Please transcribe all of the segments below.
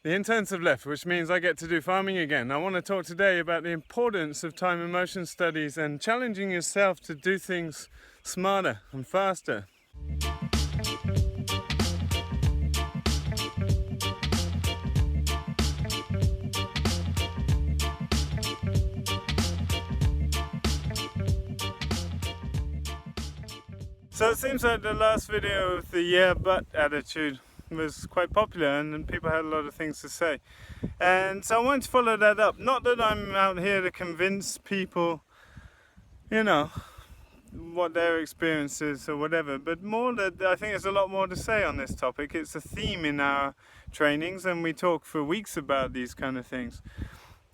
The interns have left, which means I get to do farming again. I want to talk today about the importance of time and motion studies and challenging yourself to do things smarter and faster. So it seems like the last video of the "yeah but" attitude was quite popular and people had a lot of things to say, and so I wanted to follow that up. Not that I'm out here to convince people, you know, what their experience is or whatever, but more that I think there's a lot more to say on this topic. It's a theme in our trainings and we talk for weeks about these kind of things,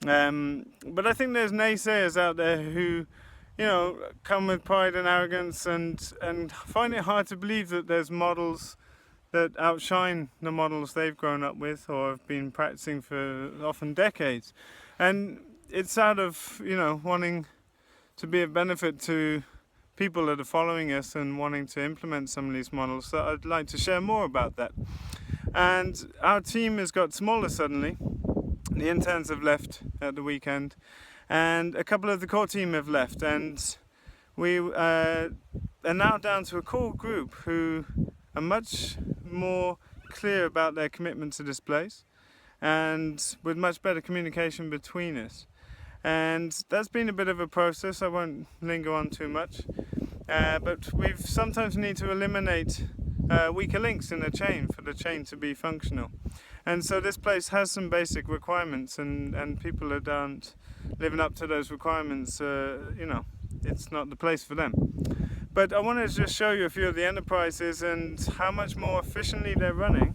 but I think there's naysayers out there who, you know, come with pride and arrogance and find it hard to believe that there's models that outshine the models they've grown up with or have been practicing for often decades. And it's out of, you know, wanting to be of benefit to people that are following us and wanting to implement some of these models that I'd like to share more about that. And our team has got smaller suddenly. The interns have left at the weekend and a couple of the core team have left, and we are now down to a core group who are much more clear about their commitment to this place and with much better communication between us. And that's been a bit of a process. I won't linger on too much, but we've sometimes need to eliminate weaker links in the chain for the chain to be functional. And so this place has some basic requirements, and people that aren't living up to those requirements, you know, it's not the place for them. But I wanted to just show you a few of the enterprises and how much more efficiently they're running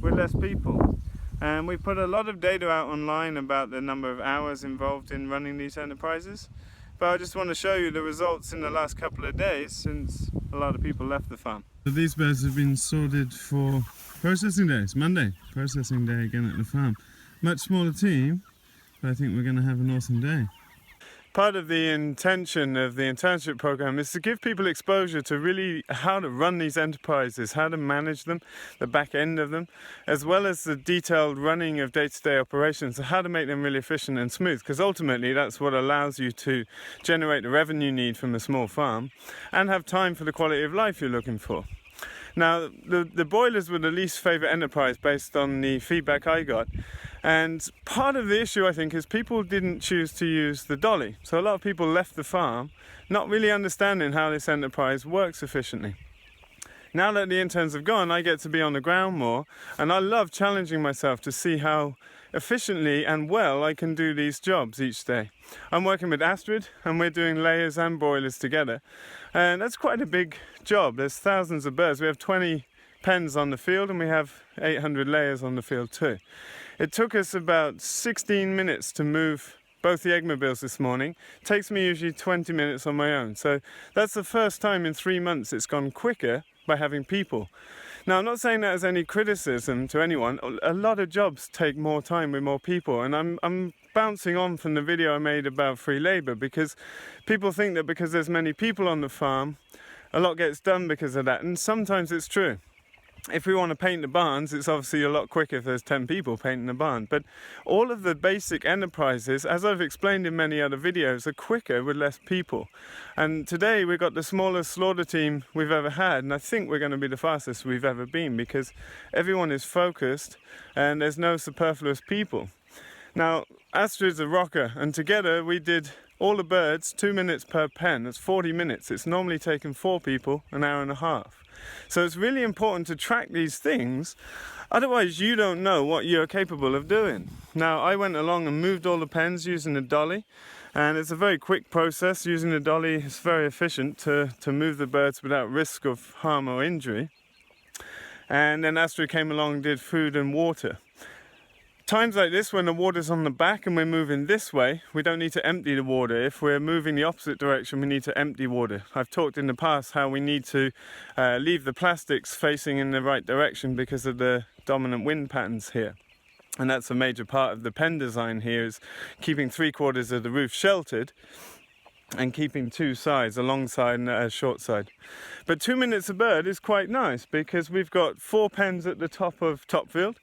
with less people. And we put a lot of data out online about the number of hours involved in running these enterprises. But I just want to show you the results in the last couple of days since a lot of people left the farm. So these birds have been sorted for processing day. It's Monday, processing day again at the farm. Much smaller team, but I think we're going to have an awesome day. Part of the intention of the internship program is to give people exposure to really how to run these enterprises, how to manage them, the back end of them, as well as the detailed running of day-to-day operations, so how to make them really efficient and smooth, because ultimately that's what allows you to generate the revenue need from a small farm and have time for the quality of life you're looking for. Now, the broilers were the least favourite enterprise based on the feedback I got. And part of the issue, I think, is people didn't choose to use the dolly. So a lot of people left the farm not really understanding how this enterprise works efficiently. Now that the interns have gone, I get to be on the ground more, and I love challenging myself to see how efficiently and well I can do these jobs each day. I'm working with Astrid, and we're doing layers and broilers together, and that's quite a big job. There's thousands of birds. We have 20 pens on the field, and we have 800 layers on the field too. It took us about 16 minutes to move both the eggmobiles this morning. It takes me usually 20 minutes on my own, so that's the first time in 3 months it's gone quicker by having people. Now, I'm not saying that as any criticism to anyone. A lot of jobs take more time with more people, and I'm bouncing on from the video I made about free labor, because people think that because there's many people on the farm, a lot gets done because of that, and sometimes it's true. If we want to paint the barns, it's obviously a lot quicker if there's 10 people painting the barn. But all of the basic enterprises, as I've explained in many other videos, are quicker with less people. And today we've got the smallest slaughter team we've ever had, and I think we're going to be the fastest we've ever been, because everyone is focused and there's no superfluous people. Now, Astrid's a rocker, and together we did all the birds 2 minutes per pen. That's 40 minutes. It's normally taken 4 people an hour and a half. So it's really important to track these things, otherwise you don't know what you're capable of doing. Now, I went along and moved all the pens using a dolly, and it's a very quick process. Using the dolly is very efficient to move the birds without risk of harm or injury. And then Astrid came along and did food and water. Times like this, when the water's on the back and we're moving this way, we don't need to empty the water. If we're moving the opposite direction, we need to empty water. I've talked in the past how we need to leave the plastics facing in the right direction because of the dominant wind patterns here. And that's a major part of the pen design here, is keeping 3/4 of the roof sheltered and keeping 2 sides, a long side and a short side. But 2 minutes a bird is quite nice, because we've got 4 pens at the top of Topfield,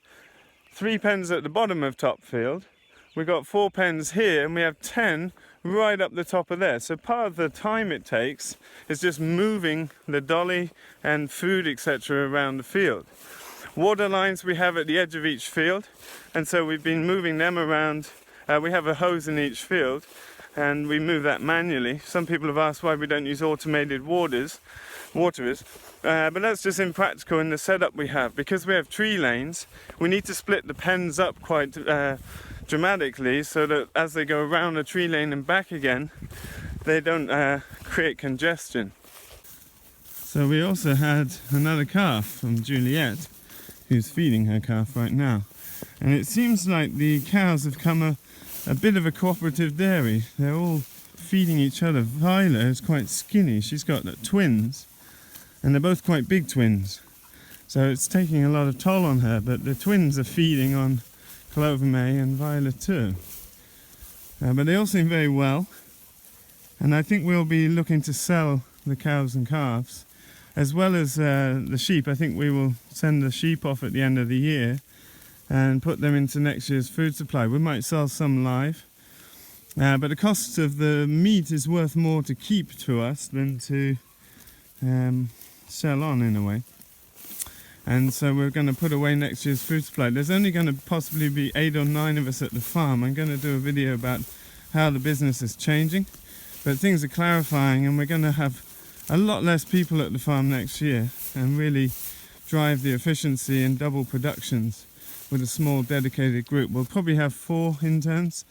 3 pens at the bottom of top field. We've got 4 pens here, and we have 10 right up the top of there. So part of the time it takes is just moving the dolly and food, etc., around the field. Water lines we have at the edge of each field, and so we've been moving them around. We have a hose in each field, and we move that manually. Some people have asked why we don't use automated waterers, but that's just impractical in the setup we have. Because we have tree lanes, we need to split the pens up quite dramatically, so that as they go around the tree lane and back again, they don't create congestion. So we also had another calf from Juliet, who's feeding her calf right now. And it seems like the cows have come a bit of a cooperative dairy. They're all feeding each other. Viola is quite skinny. She's got twins, and they're both quite big twins. So it's taking a lot of toll on her, but the twins are feeding on Clover May and Viola too. But they all seem very well, and I think we'll be looking to sell the cows and calves, as well as the sheep. I think we will send the sheep off at the end of the year and put them into next year's food supply. We might sell some live, but the cost of the meat is worth more to keep to us than to sell on, in a way. And so we're going to put away next year's food supply. There's only going to possibly be 8 or 9 of us at the farm. I'm going to do a video about how the business is changing, but things are clarifying, and we're going to have a lot less people at the farm next year and really drive the efficiency and double productions with a small dedicated group. We'll probably have 4 interns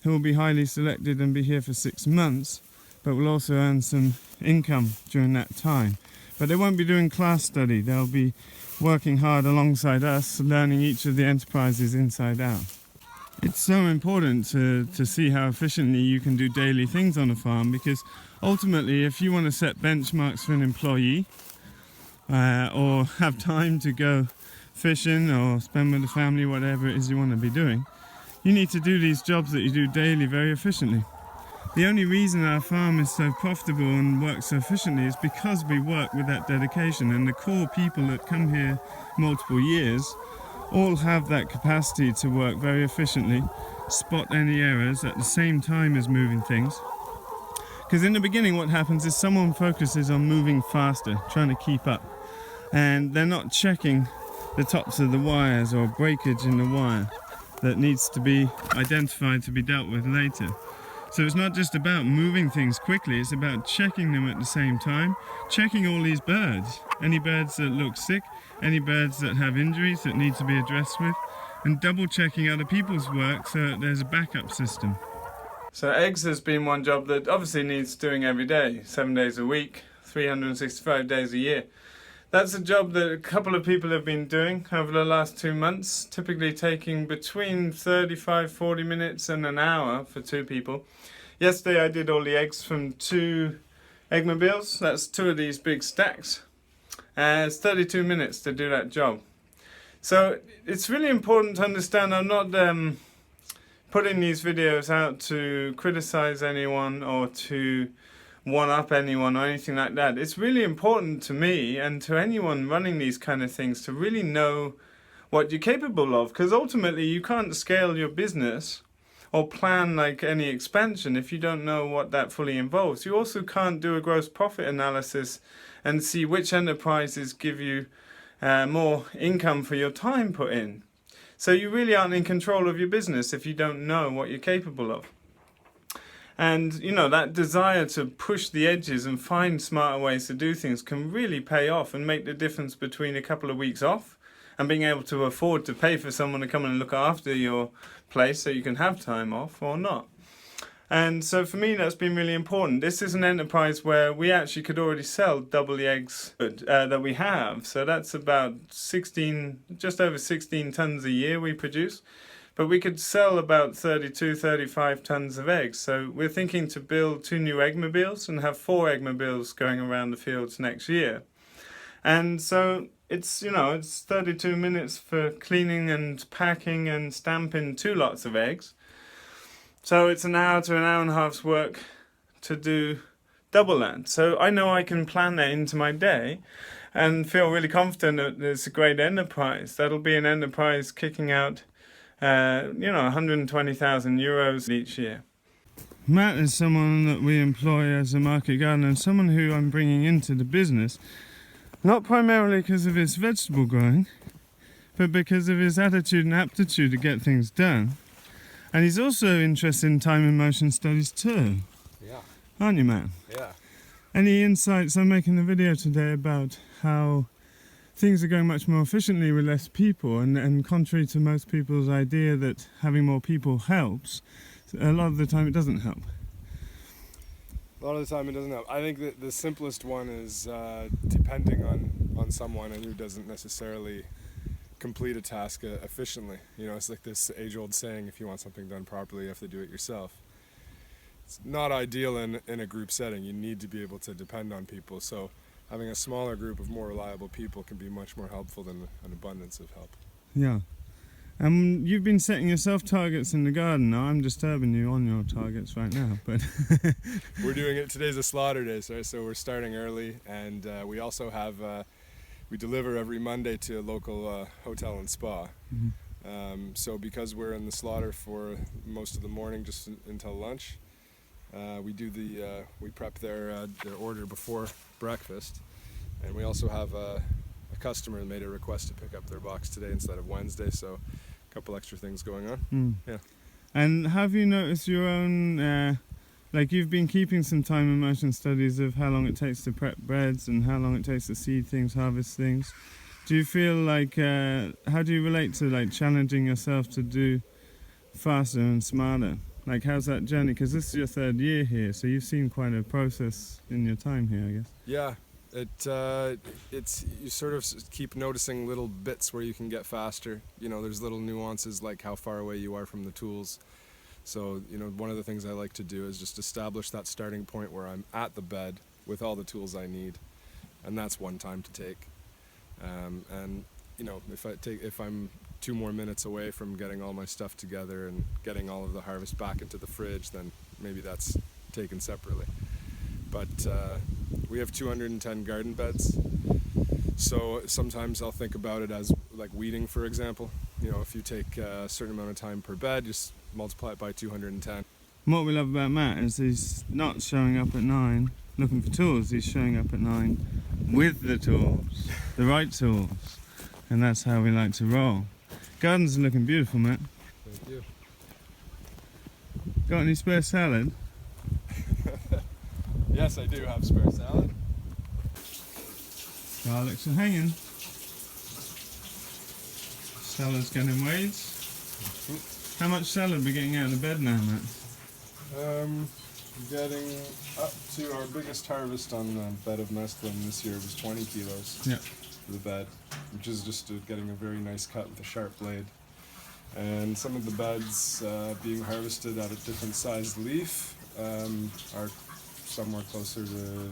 who will be highly selected and be here for 6 months, but we'll also earn some income during that time. But they won't be doing class study. They'll be working hard alongside us, learning each of the enterprises inside out. It's so important to see how efficiently you can do daily things on a farm, because ultimately, if you want to set benchmarks for an employee or have time to go fishing or spend with the family, whatever it is you want to be doing, you need to do these jobs that you do daily very efficiently. The only reason our farm is so profitable and works so efficiently is because we work with that dedication, and the core people that come here multiple years all have that capacity to work very efficiently, spot any errors at the same time as moving things. Because in the beginning what happens is someone focuses on moving faster, trying to keep up, and they're not checking the tops of the wires or breakage in the wire that needs to be identified to be dealt with later. So it's not just about moving things quickly, it's about checking them at the same time, checking all these birds, any birds that look sick, any birds that have injuries that need to be addressed with, and double checking other people's work so that there's a backup system. So eggs has been one job that obviously needs doing every day, 7 days a week, 365 days a year. That's a job that a couple of people have been doing over the last 2 months, typically taking between 35-40 minutes and an hour for 2 people. Yesterday I did all the eggs from 2 eggmobiles. That's 2 of these big stacks. It's 32 minutes to do that job. So it's really important to understand I'm not putting these videos out to criticize anyone or to one-up anyone or anything like that. It's really important to me and to anyone running these kind of things to really know what you're capable of, because ultimately you can't scale your business or plan like any expansion if you don't know what that fully involves. You also can't do a gross profit analysis and see which enterprises give you more income for your time put in. So you really aren't in control of your business if you don't know what you're capable of. And you know, that desire to push the edges and find smarter ways to do things can really pay off and make the difference between a couple of weeks off and being able to afford to pay for someone to come and look after your place so you can have time off or not. And so for me that's been really important. This is an enterprise where we actually could already sell double the eggs that we have. So that's about just over 16 tons a year we produce. But we could sell about 32-35 tons of eggs. So we're thinking to build 2 new eggmobiles and have 4 eggmobiles going around the fields next year. And so it's 32 minutes for cleaning and packing and stamping 2 lots of eggs. So it's an hour to an hour and a half's work to do double that. So I know I can plan that into my day. and feel really confident that it's a great enterprise. That'll be an enterprise kicking out, 120,000 euros each year. Matt is someone that we employ as a market gardener, and someone who I'm bringing into the business, not primarily because of his vegetable growing, but because of his attitude and aptitude to get things done. And he's also interested in time and motion studies too. Yeah. Aren't you, Matt? Yeah. Any insights? I'm making a video today about how things are going much more efficiently with less people, and contrary to most people's idea that having more people helps, a lot of the time it doesn't help. A lot of the time it doesn't help. I think that the simplest one is depending on someone and who doesn't necessarily complete a task efficiently. You know, it's like this age-old saying, if you want something done properly, you have to do it yourself. It's not ideal in a group setting. You need to be able to depend on people. So having a smaller group of more reliable people can be much more helpful than an abundance of help. Yeah. You've been setting yourself targets in the garden. Now I'm disturbing you on your targets right now, but we're doing it. Today's a slaughter day, so we're starting early, and we also have we deliver every Monday to a local hotel and spa. Mm-hmm. So because we're in the slaughter for most of the morning, just until lunch, we prep their order before breakfast, and we also have a customer made a request to pick up their box today instead of Wednesday, so a couple extra things going on. Yeah. And have you noticed your own, like you've been keeping some time and motion studies of how long it takes to prep beds and how long it takes to seed things, harvest things. Do you feel like, how do you relate to like challenging yourself to do faster and smarter? Like how's that journey? Because this is your third year here, so you've seen quite a process in your time here, I guess. Yeah. It's you sort of keep noticing little bits where you can get faster. You know, there's little nuances like how far away you are from the tools. So, you know, one of the things I like to do is just establish that starting point where I'm at the bed with all the tools I need, and that's one time to take. And you know, if I'm 2 more minutes away from getting all my stuff together and getting all of the harvest back into the fridge, then maybe that's taken separately. But we have 210 garden beds, so sometimes I'll think about it as like weeding, for example. You know, if you take a certain amount of time per bed, just multiply it by 210. What we love about Matt is he's not showing up at 9 looking for tools, he's showing up at 9 with the tools, the right tools, and that's how we like to roll. Gardens are looking beautiful, Matt. Thank you. Got any spare salad? Yes, I do have spare salad. Garlics are hanging. Salad's getting weighed. How much salad are we getting out of the bed now, Matt? Getting up to our biggest harvest on the bed of mesclun this year was 20 kilos for the bed, which is just getting a very nice cut with a sharp blade. And some of the beds being harvested at a different sized leaf are somewhere closer to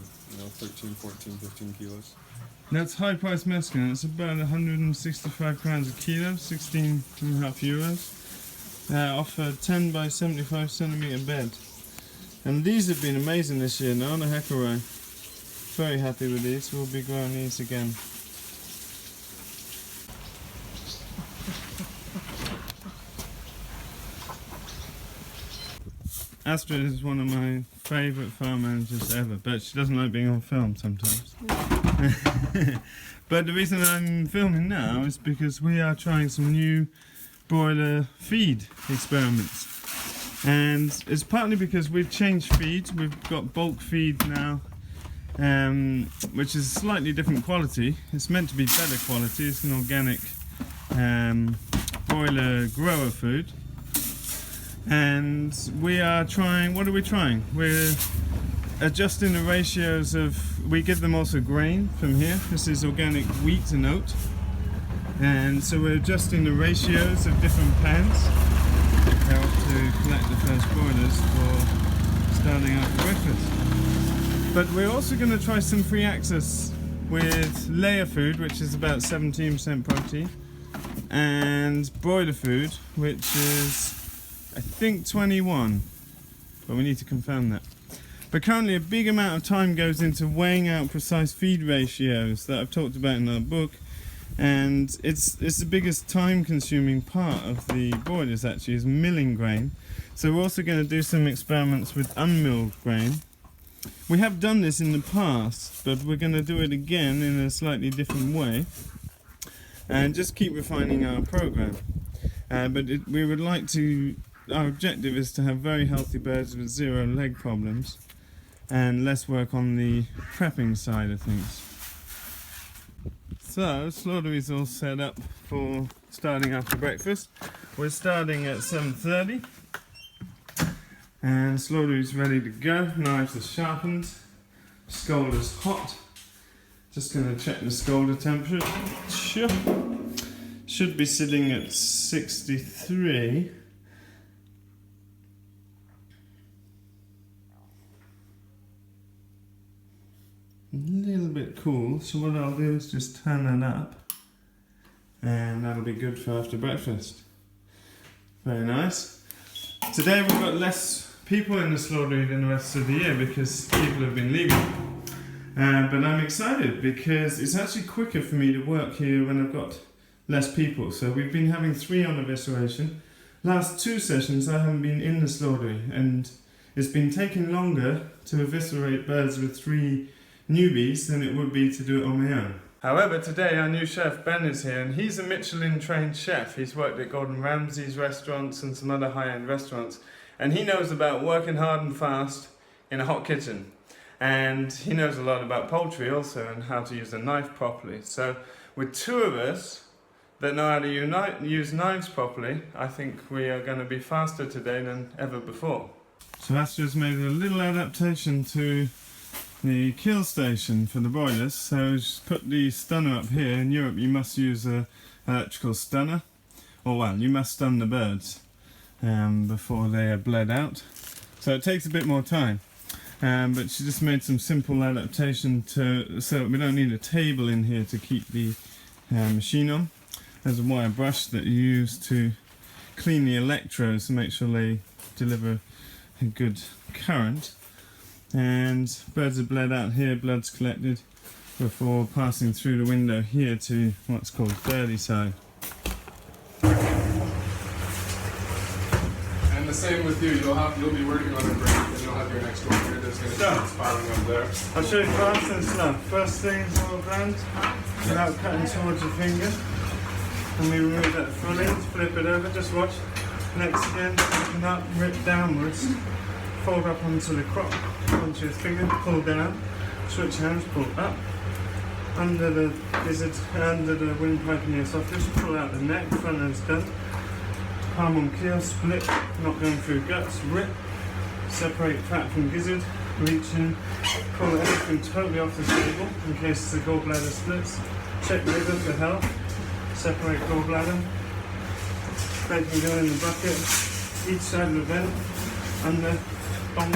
13, 14, 15 kilos. That's high price mesclun. It's about 165 pounds a kilo, 16.5 euros. Off a 10 by 75 centimetre bed. And these have been amazing this year now, the heck away. Very happy with these, we'll be growing these again. Astrid is one of my favourite farm managers ever, but she doesn't like being on film sometimes. But the reason I'm filming now is because we are trying some new broiler feed experiments. And it's partly because we've changed feeds. We've got bulk feed now, which is slightly different quality. It's meant to be better quality. It's an organic broiler grower food. And we are trying, what are we trying? We're adjusting the ratios of, we give them also grain from here. This is organic wheat and oat. And so we're adjusting the ratios of different pans to collect the first broilers for starting out the breakfast. But we're also going to try some free access with layer food, which is about 17% protein, and broiler food, which is I think 21, but we need to confirm that. But currently a big amount of time goes into weighing out precise feed ratios that I've talked about in our book, and it's the biggest time consuming part of the broilers actually, is milling grain. So we're also going to do some experiments with unmilled grain. We have done this in the past, but we're going to do it again in a slightly different way and just keep refining our program. We would like to, our objective is to have very healthy birds with 0 leg problems and less work on the prepping side of things. So, slaughter is all set up for starting after breakfast. We're starting at 7:30 and slaughter is ready to go. Knives are sharpened, scalder's hot. Just going to check the scalder temperature. Should be sitting at 63. A little bit cool, so what I'll do is just turn that up and that'll be good for after breakfast. Very nice. Today we've got less people in the slaughtery than the rest of the year because people have been leaving. But I'm excited because it's actually quicker for me to work here when I've got less people. So we've been having 3 on evisceration. Last 2 sessions I haven't been in the slaughtery, and it's been taking longer to eviscerate birds with 3 newbies than it would be to do it on my own. However, today our new chef Ben is here, and he's a Michelin trained chef. He's worked at Gordon Ramsay's restaurants and some other high-end restaurants, and he knows about working hard and fast in a hot kitchen. And he knows a lot about poultry also and how to use a knife properly. So with 2 of us that know how to use knives properly, I think we are going to be faster today than ever before. So Astra's made a little adaptation to the kill station for the broilers. So just put the stunner up here. In Europe you must use an electrical stunner, or well, you must stun the birds before they are bled out. So it takes a bit more time. But she just made some simple adaptation so that we don't need a table in here to keep the machine on. There's a wire brush that you use to clean the electrodes to make sure they deliver a good current. And birds are bled out here, blood's collected before passing through the window here to what's called dirty side. And the same with you, you'll be working on a break and you'll have your next one here that's going to be spiraling up there. I'll show you fast and slow. First thing is all grand, without cutting towards your finger. And we remove that fully, flip it over, just watch. Next again, open up, rip downwards, fold up onto the crop, onto your finger, pull down, switch hands, pull up. Under the gizzard, under the windpipe in the esophagus, pull out the neck, front end's done. Palm on keel, split, not going through guts, rip, separate fat from gizzard, reach in, pull everything totally off the table in case the gallbladder splits, check liver for health, separate gallbladder, bacon go in the bucket, each side of the vent, under, bong,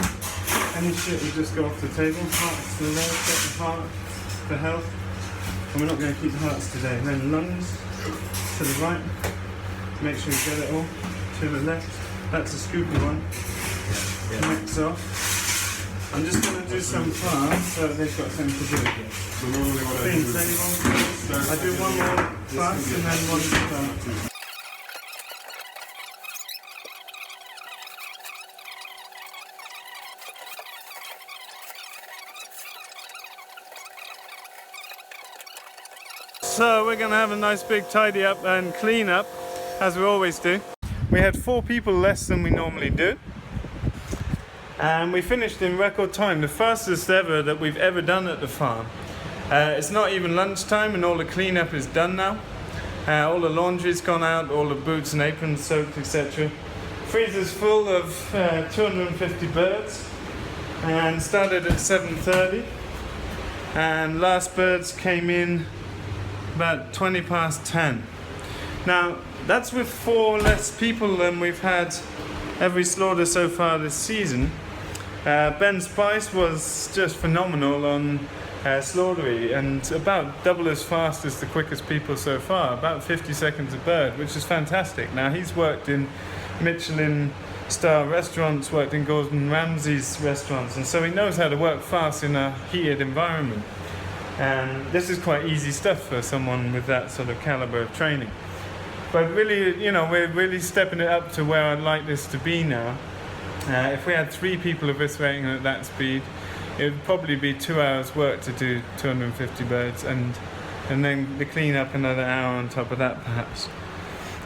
any shit will just go off the table, hearts to the left, check the heart for health, and we're not going to keep the hearts today. Then lungs to the right. Make sure you get it all to the left. That's a scoopy one. Necks off. I'm just going to do some fast so that they've got something to do. So normally what I do one more fast and then one fast. So we're going to have a nice big tidy up and clean up, as we always do. We had 4 people less than we normally do, and we finished in record time, the fastest ever that we've ever done at the farm. It's not even lunchtime and all the cleanup is done now. All the laundry's gone out, all the boots and aprons soaked, etc. Freezer's full of 250 birds, and started at 7:30, and last birds came in about 20 past 10. Now that's with 4 less people than we've had every slaughter so far this season. Ben's price was just phenomenal on slaughtery, and about double as fast as the quickest people so far, about 50 seconds a bird, which is fantastic. Now he's worked in Michelin star restaurants, worked in Gordon Ramsay's restaurants, and so he knows how to work fast in a heated environment. And this is quite easy stuff for someone with that sort of caliber of training. But really, you know, we're really stepping it up to where I'd like this to be now. If we had 3 people eviscerating at that speed, it would probably be 2 hours work to do 250 birds, and then the clean up another hour on top of that perhaps.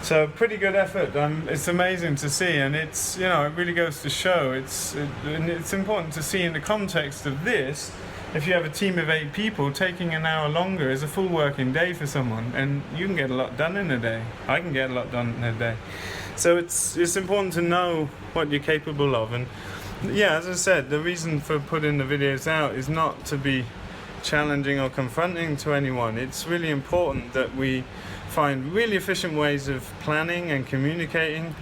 So pretty good effort. It's amazing to see, and it's, you know, it really goes to show. And it's important to see in the context of this. If you have a team of 8 people, taking an hour longer is a full working day for someone, and you can get a lot done in a day. I can get a lot done in a day. So it's important to know what you're capable of. And yeah, as I said, the reason for putting the videos out is not to be challenging or confronting to anyone. It's really important that we find really efficient ways of planning and communicating,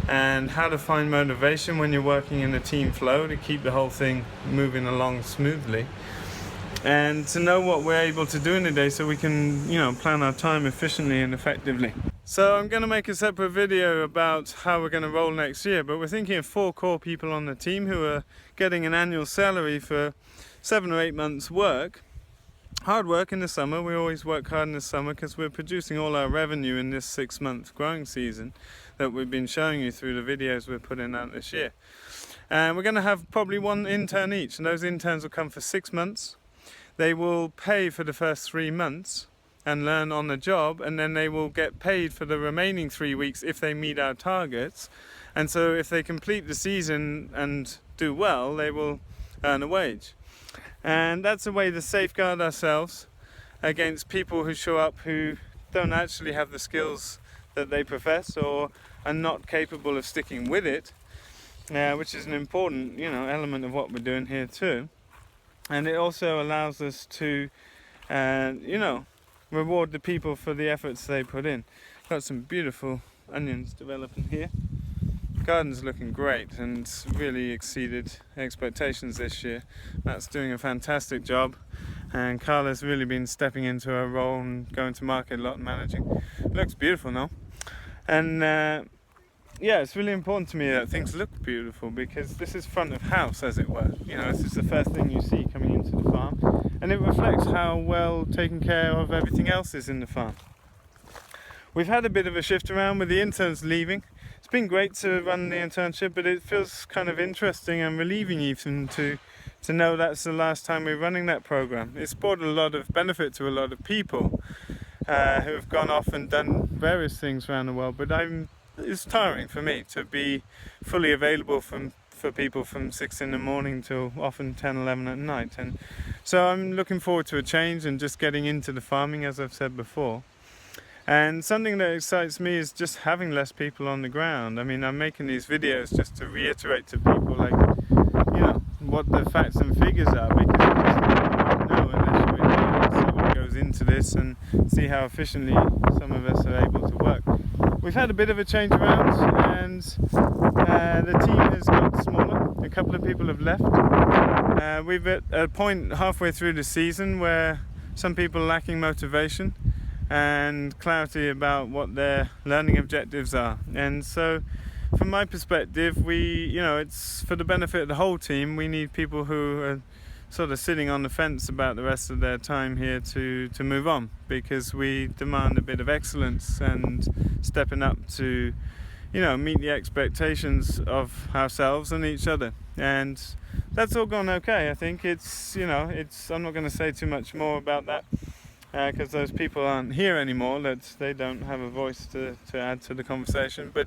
and how to find motivation when you're working in a team flow to keep the whole thing moving along smoothly, and to know what we're able to do in a day so we can, you know, plan our time efficiently and effectively. So I'm going to make a separate video about how we're going to roll next year, but we're thinking of 4 core people on the team who are getting an annual salary for 7 or 8 months work. Hard work in the summer. We always work hard in the summer because we're producing all our revenue in this 6-month growing season that we've been showing you through the videos we're putting out this year. And we're going to have probably 1 intern each, and those interns will come for 6 months. They will pay for the first 3 months and learn on the job, and then they will get paid for the remaining 3 weeks if they meet our targets. And so if they complete the season and do well, they will earn a wage. And that's a way to safeguard ourselves against people who show up who don't actually have the skills that they profess, or are not capable of sticking with it, which is an important, you know, element of what we're doing here too. And it also allows us to, you know, reward the people for the efforts they put in. Got some beautiful onions developing here. Garden's looking great and really exceeded expectations this year. Matt's doing a fantastic job, and Carla's really been stepping into her role and going to market a lot and managing. Looks beautiful now. And yeah, it's really important to me that things look beautiful, because this is front of house, as it were. You know, this is the first thing you see coming into the farm, and it reflects how well taken care of everything else is in the farm. We've had a bit of a shift around with the interns leaving. It's been great to run the internship, but it feels kind of interesting and relieving even to know that's the last time we're running that program. It's brought a lot of benefit to a lot of people who have gone off and done various things around the world, but it's tiring for me to be fully available for people from 6 in the morning till often 10, 11 at night. And so I'm looking forward to a change and just getting into the farming, as I've said before. And something that excites me is just having less people on the ground. I mean, I'm making these videos just to reiterate to people, like, you know, what the facts and figures are, because you just don't know unless you're in here and see what goes into this and see how efficiently some of us are able to work. We've had a bit of a change around, and the team has got smaller. A couple of people have left. We've at a point halfway through the season where some people are lacking motivation and clarity about what their learning objectives are. And so from my perspective, it's for the benefit of the whole team. We need people who are sort of sitting on the fence about the rest of their time here to move on, because we demand a bit of excellence and stepping up to, you know, meet the expectations of ourselves and each other. And that's all gone okay. I think I'm not going to say too much more about that, because those people aren't here anymore, that they don't have a voice to add to the conversation. But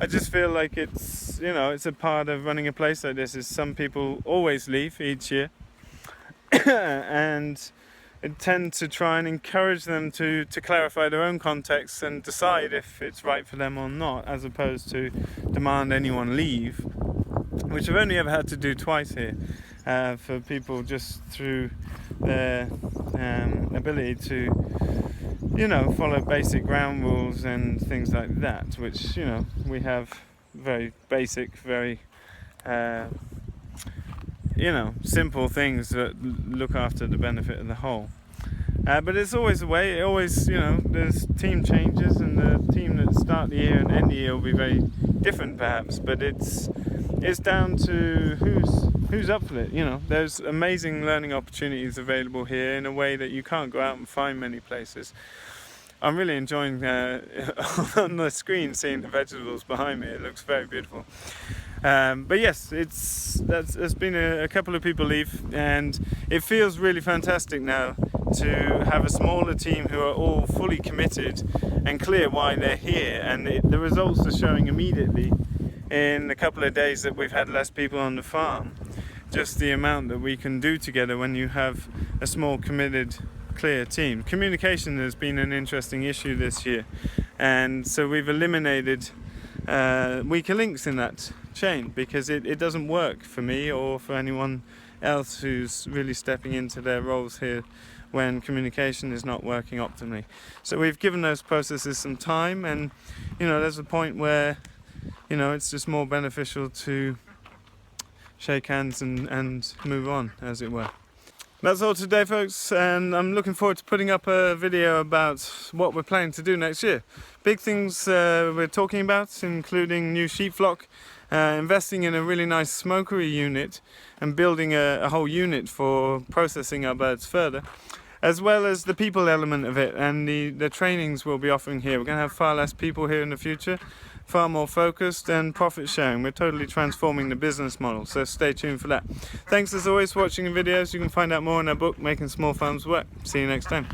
I just feel like it's a part of running a place like this, is some people always leave each year and I tend to try and encourage them to clarify their own context and decide if it's right for them or not, as opposed to demand anyone leave, which I've only ever had to do twice here, for people just through their ability to, follow basic ground rules and things like that, which, we have very basic, very, simple things that look after the benefit of the whole. But it's always the way. It always, there's team changes, and the team that start the year and end the year will be very different perhaps, but it's down to who's up for it. You know, there's amazing learning opportunities available here in a way that you can't go out and find many places. I'm really enjoying on the screen seeing the vegetables behind me. It looks very beautiful. But yes, there's been a couple of people leave, and it feels really fantastic now to have a smaller team who are all fully committed and clear why they're here, and the results are showing immediately in a couple of days that we've had less people on the farm. Just the amount that we can do together when you have a small, committed, clear team. Communication has been an interesting issue this year, and so we've eliminated weaker links in that chain, because it doesn't work for me or for anyone else who's really stepping into their roles here when communication is not working optimally. So we've given those processes some time, and you know, there's a point where, you know, it's just more beneficial to shake hands and move on, as it were. That's all today, folks, and I'm looking forward to putting up a video about what we're planning to do next year. Big things we're talking about, including new sheep flock, investing in a really nice smokery unit and building a whole unit for processing our birds further, as well as the people element of it and the trainings we'll be offering here. We're going to have far less people here in the future, far more focused, and profit sharing. We're totally transforming the business model, so stay tuned for that. Thanks as always for watching the videos. You can find out more in our book, Making Small Farms Work. See you next time.